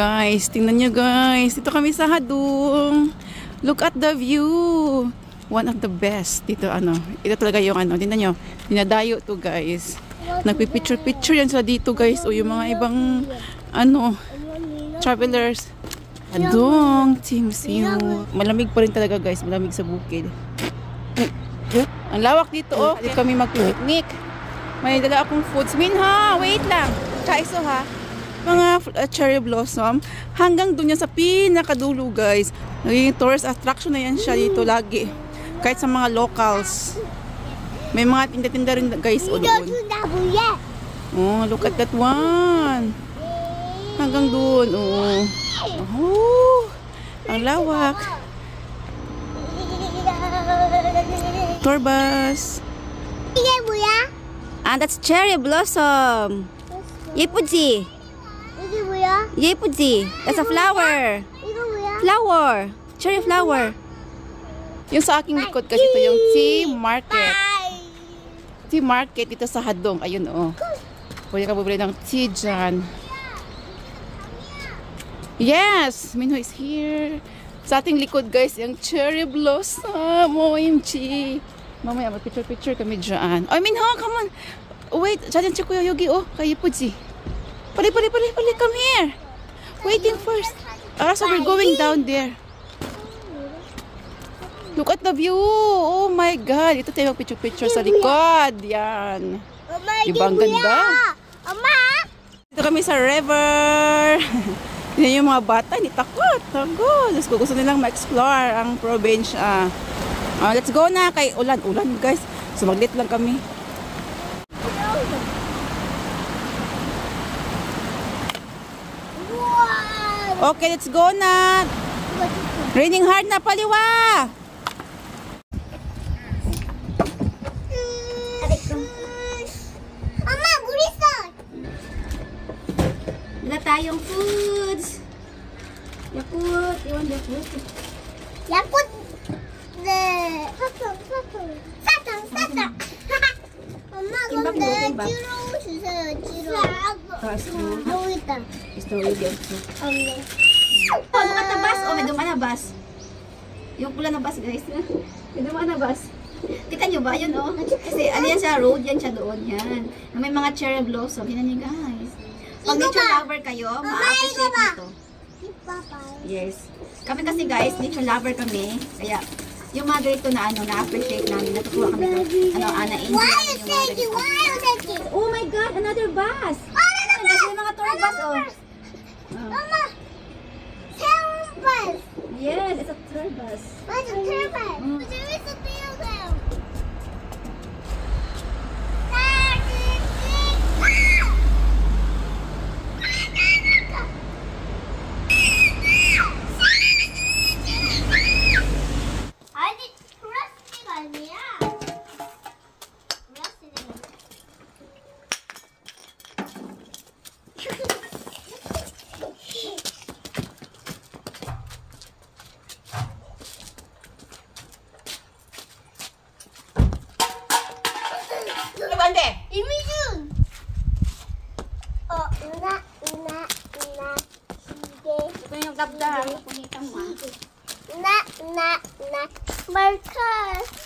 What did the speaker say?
guys. Tingnan nyo guys. Dito kami sa Hadung. Look at the view. One of the best. Dito ito talaga yung tingnan nyo. Dinadayo to guys. Nagpipicture-picture yan sila dito guys. O yung mga ibang travelers. Hadung, Timsiu. Malamig pa rin talaga guys. Malamig sa bukid. Ang lawak dito oh. Dito kami mag-picnic. May dala akong foods. Minha, wait lang. Kaiso ha. Mga cherry blossom hanggang doon yan sa pinakadulo guys. Naging tourist attraction na yan siya dito lagi kahit sa mga locals. May mga tinda-tinda rin guys o doon. Oh, look at that one. Hanggang doon oh, ang lawak. Tour bus. And that's cherry blossom. 예쁘지? 이게 뭐야? 예쁘지? That's a flower. 이거 뭐야? Flower. Cherry flower. Yung sa aking likod kasi ito yung tea market. Tea market dito sa Hadung. Ayun oh. Pwede ka bumili ng tea dyan. Yes! Minho is here. Sa ating likod guys, yung cherry blossom. OMG. Mamaya mag-picture kami dyan. Oh, Minho, come on. Wait, dyan si Kuya Yogi oh. Kaya 예쁘지? Pali, come here. Waiting first. So we're going down there. Look at the view. Oh my God. Ito tayo picture sa likod. Yan. Ibang ganda. Oma! Dito kami sa river. Yan yung mga bata. Hindi takot. Gusto nilang ma-explore ang probinsya. Let's go na. Kay ulan guys. Sumaglit lang kami. Okay, let's go na. Raining hard na paliwa. Mama, burisa. Wala tayong foods. Yakut. You want Yakut? Yakut. Satang. 엄마, 근데 찌로 주세요, 찌로. 여기 있다. Gusto mo yung 없네. ano ka na bus? May dumaan na bus. Yung pula na bus guys. May dumaan na bus. Kita nyo ba? Yun oh. Kasi ano yan sa road, yan siya doon. Yan. May mga cherry blossom. Yan nyo guys. Pag nature lover kayo, ma-appreciate nito. Yes. Kami kasi guys, nature lover kami. Kaya yung mga ganito na na-appreciate namin. Natutuwa kami ito. Oh my God, another bus. Kasi may mga tour bus oh. Mama, tour bus. Yes, it's a tour bus. What's a tour bus? There is a building. 아니, 플라스틱 아니야. 이미준. una, Ito yung gabda. una, marker.